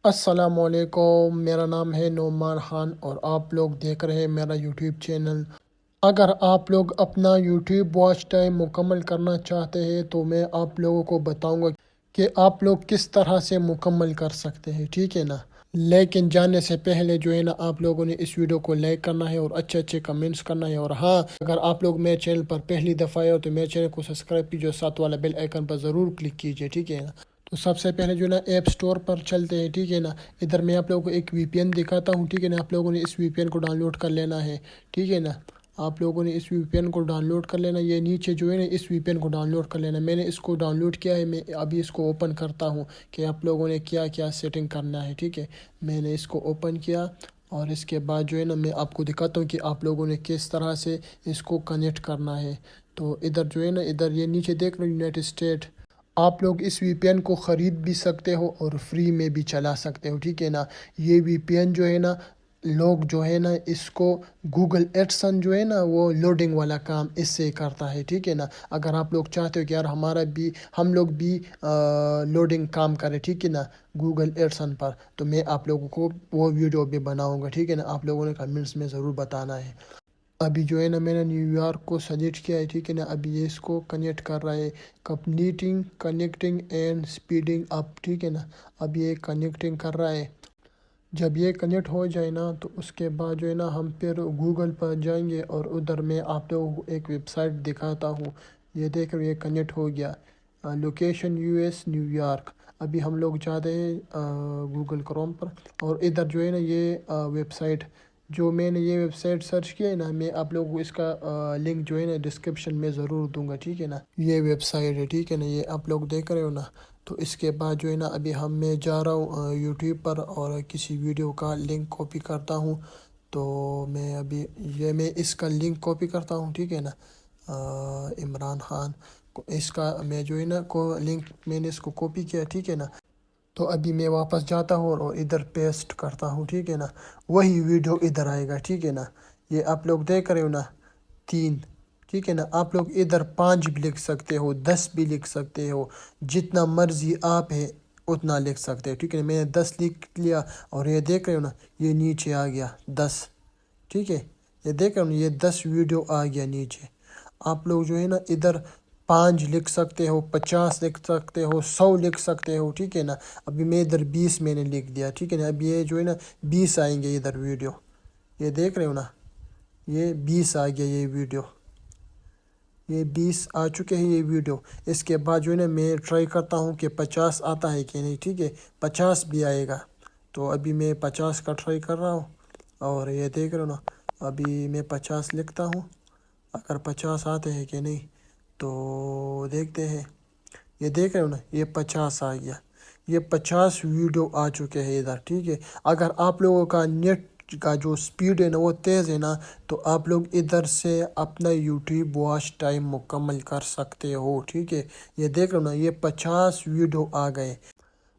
السلام علیکم، میرا نام ہے نعمان خان اور آپ لوگ دیکھ رہے ہیں میرا یوٹیوب چینل۔ اگر آپ لوگ اپنا یوٹیوب واچ ٹائم مکمل کرنا چاہتے ہیں تو میں آپ لوگوں کو بتاؤں گا کہ آپ لوگ کس طرح سے مکمل کر سکتے ہیں، ٹھیک ہے نا۔ لیکن جانے سے پہلے جو ہے نا آپ لوگوں نے اس ویڈیو کو لائک کرنا ہے اور اچھے اچھے کمنٹس کرنا ہے، اور ہاں اگر آپ لوگ میرے چینل پر پہلی دفعہ آئے ہو تو میرے چینل کو سبسکرائب کیجیے، ساتھ والا بیل آئیکن پر ضرور کلک کیجیے، ٹھیک ہے نا۔ تو سب سے پہلے جو ہے نا ایپ سٹور پر چلتے ہیں، ٹھیک ہے نا۔ ادھر میں آپ لوگوں کو ایک وی پی این دکھاتا ہوں، ٹھیک ہے نا۔ آپ لوگوں نے اس وی پی این کو ڈاؤن لوڈ کر لینا ہے، ٹھیک ہے نا۔ آپ لوگوں نے اس وی پی این کو ڈاؤن لوڈ کر لینا، یہ نیچے جو ہے نا اس وی پی این کو ڈاؤن لوڈ کر لینا۔ میں نے اس کو ڈاؤن لوڈ کیا ہے، میں ابھی اس کو اوپن کرتا ہوں کہ آپ لوگوں نے کیا کیا سیٹنگ کرنا ہے، ٹھیک ہے۔ میں نے اس کو اوپن کیا اور اس کے بعد جو ہے نا میں آپ کو دکھاتا ہوں کہ آپ لوگوں نے کس طرح سے اس کو کنیکٹ کرنا ہے۔ تو ادھر جو ہے نا ادھر یہ نیچے دیکھ لو یونائٹڈ اسٹیٹ، آپ لوگ اس وی پی این کو خرید بھی سکتے ہو اور فری میں بھی چلا سکتے ہو، ٹھیک ہے نا۔ یہ وی پی این جو ہے نا لوگ جو ہے نا اس کو گوگل ایڈسن جو ہے نا وہ لوڈنگ والا کام اس سے کرتا ہے، ٹھیک ہے نا۔ اگر آپ لوگ چاہتے ہو کہ یار ہم لوگ بھی لوڈنگ کام کریں، ٹھیک ہے نا، گوگل ایڈسن پر، تو میں آپ لوگوں کو وہ ویڈیو بھی بناؤں گا، ٹھیک ہے نا۔ آپ لوگوں نے کمنٹس میں ضرور بتانا ہے۔ ابھی جو ہے نا میں نے نیو یارک کو سلیکٹ کیا ہے، ٹھیک ہے نا۔ ابھی یہ اس کو کنیکٹ کر رہا ہے، کنیکٹنگ اینڈ اسپیڈنگ اپ، ٹھیک ہے نا۔ اب یہ کنیکٹنگ کر رہا ہے۔ جب یہ کنیکٹ ہو جائے نا تو اس کے بعد جو ہے نا ہم پھر گوگل پر جائیں گے اور ادھر میں آپ لوگوں کو ایک ویب سائٹ دکھاتا ہوں۔ یہ دیکھ رہے یہ کنیکٹ ہو گیا، location U S new York. ابھی ہم لوگ جاتے ہیں گوگل کروم پر، اور ادھر جو ہے نا یہ ویب سائٹ، جو میں نے یہ ویب سائٹ سرچ کیا ہے نا، میں آپ لوگوں کو اس کا لنک جو ہے نا ڈسکرپشن میں ضرور دوں گا، ٹھیک ہے نا۔ یہ ویب سائٹ ہے، ٹھیک ہے نا، یہ آپ لوگ دیکھ رہے ہو نا۔ تو اس کے بعد جو ہے نا ابھی میں جا رہا ہوں یوٹیوب پر اور کسی ویڈیو کا لنک کاپی کرتا ہوں۔ تو میں اس کا لنک کاپی کرتا ہوں، ٹھیک ہے نا، عمران خان اس کا میں جو ہے نا لنک میں نے اس کو کاپی کیا، ٹھیک ہے نا۔ تو ابھی میں واپس جاتا ہوں اور ادھر پیسٹ کرتا ہوں، ٹھیک ہے نا۔ وہی ویڈیو ادھر آئے گا، ٹھیک ہے نا۔ یہ آپ لوگ دیکھ رہے ہو نا 3، ٹھیک ہے نا۔ آپ لوگ ادھر 5 بھی لکھ سکتے ہو، 10 بھی لکھ سکتے ہو، جتنا مرضی آپ ہے اتنا لکھ سکتے ہو، ٹھیک ہے نا۔ میں نے 10 لکھ لیا اور یہ دیکھ رہے ہو نا یہ نیچے آ گیا 10، ٹھیک ہے۔ یہ دیکھ رہے ہو نا یہ 10 ویڈیو آ گیا نیچے۔ آپ لوگ جو ہے نا ادھر 5 لکھ سکتے ہو، 50 لکھ سکتے ہو، 100 لکھ سکتے ہو، ٹھیک ہے نا۔ ابھی میں ادھر 20 میں نے لکھ دیا، ٹھیک ہے نا۔ ابھی یہ جو ہے نا 20 آئیں گے ادھر ویڈیو، یہ دیکھ رہے ہو نا یہ 20 آ گیا یہ ویڈیو، یہ 20 آ چکے ہیں یہ ویڈیو۔ اس کے بعد جو ہے نا میں ٹرائی کرتا ہوں کہ 50 آتا ہے کہ نہیں، ٹھیک ہے، 50 بھی آئے گا۔ تو ابھی میں 50 کا ٹرائی کر رہا ہوں اور یہ دیکھ رہے ہو نا ابھی میں 50 لکھتا ہوں، اگر 50 آتے ہیں کہ نہیں تو دیکھتے ہیں۔ یہ دیکھ رہے ہو نا یہ 50 آ گیا، یہ 50 ویڈیو آ چکے ہیں ادھر، ٹھیک ہے۔ اگر آپ لوگوں کا نیٹ کا جو سپیڈ ہے نا وہ تیز ہے نا تو آپ لوگ ادھر سے اپنا یوٹیوب واچ ٹائم مکمل کر سکتے ہو، ٹھیک ہے۔ یہ دیکھ رہے ہو نا یہ 50 ویڈیو آ گئے۔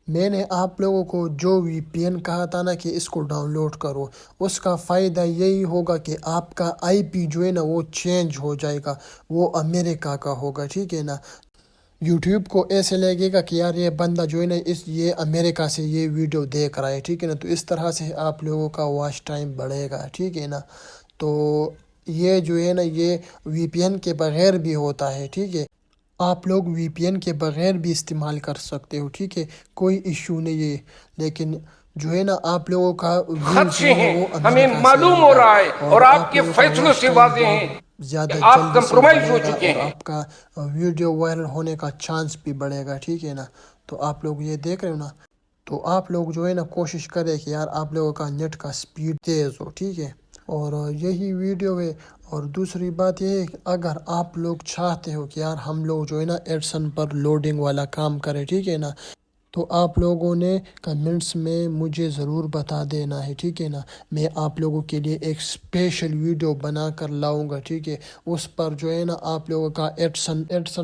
میں نے آپ لوگوں کو جو وی پی این کہا تھا نا کہ اس کو ڈاؤن لوڈ کرو، اس کا فائدہ یہی ہوگا کہ آپ کا آئی پی جو ہے نا وہ چینج ہو جائے گا، وہ امریکہ کا ہوگا، ٹھیک ہے نا۔ یوٹیوب کو ایسے لگے گا کہ یار یہ بندہ جو ہے نا یہ امریکہ سے یہ ویڈیو دیکھ رہا ہے، ٹھیک ہے نا۔ تو اس طرح سے آپ لوگوں کا واچ ٹائم بڑھے گا، ٹھیک ہے نا۔ تو یہ جو ہے نا یہ وی پی این کے بغیر بھی ہوتا ہے، ٹھیک ہے۔ آپ لوگ وی پی این کے بغیر بھی استعمال کر سکتے ہو، ٹھیک ہے، کوئی ایشو نہیں ہے۔ لیکن جو ہے نا آپ لوگوں کا ویوز جو ہے وہ ہمیں امریکہ سے معلوم آئے ہو گا، رہا ہے اور اور آپ آپ کے لوگوں کا فیصلوں واچ سے ٹائم واضح بہت ہیں زیادہ کہ آپ جلدی سے کمپرومائز ہو بڑھے گا چکے اور ہیں۔ آپ کا ویڈیو وائرل ہونے کا چانس بھی بڑھے گا، ٹھیک ہے نا۔ تو آپ لوگ یہ دیکھ رہے ہو نا، تو آپ لوگ جو ہے نا کوشش کریں کہ یار آپ لوگوں کا نیٹ کا سپیڈ تیز ہو، ٹھیک ہے۔ اور یہی ویڈیو ہے۔ اور دوسری بات یہ ہے کہ اگر آپ لوگ چاہتے ہو کہ یار ہم لوگ جو ہے نا ایڈسن پر لوڈنگ والا کام کریں، ٹھیک ہے نا، تو آپ لوگوں نے کمنٹس میں مجھے ضرور بتا دینا ہے، ٹھیک ہے نا۔ میں آپ لوگوں کے لیے ایک اسپیشل ویڈیو بنا کر لاؤں گا، ٹھیک ہے۔ اس پر جو ہے نا آپ لوگوں کا ایڈسن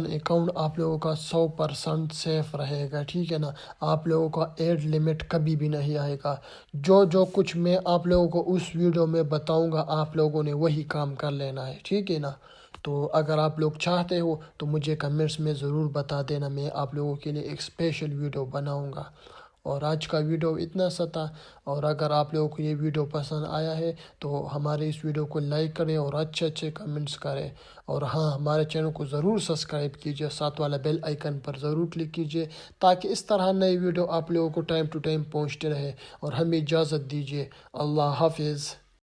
اکاؤنٹ آپ لوگوں کا 100% سیف رہے گا، ٹھیک ہے نا۔ آپ لوگوں کا ایڈ لمٹ کبھی بھی نہیں آئے گا۔ جو کچھ میں آپ لوگوں کو اس ویڈیو میں بتاؤں گا آپ لوگوں نے وہی کام کر لینا ہے، ٹھیک ہے نا۔ تو اگر آپ لوگ چاہتے ہو تو مجھے کمنٹس میں ضرور بتا دینا، میں آپ لوگوں کے لیے ایک اسپیشل ویڈیو بناؤں گا۔ اور آج کا ویڈیو اتنا سا تھا، اور اگر آپ لوگوں کو یہ ویڈیو پسند آیا ہے تو ہمارے اس ویڈیو کو لائک کریں اور اچھے اچھے کمنٹس کریں، اور ہاں ہمارے چینل کو ضرور سبسکرائب کیجیے، ساتھ والا بیل آئیکن پر ضرور کلک کیجیے تاکہ اس طرح نئی ویڈیو آپ لوگوں کو ٹائم ٹو ٹائم پہنچتے رہے، اور ہمیں اجازت دیجیے۔ اللہ حافظ۔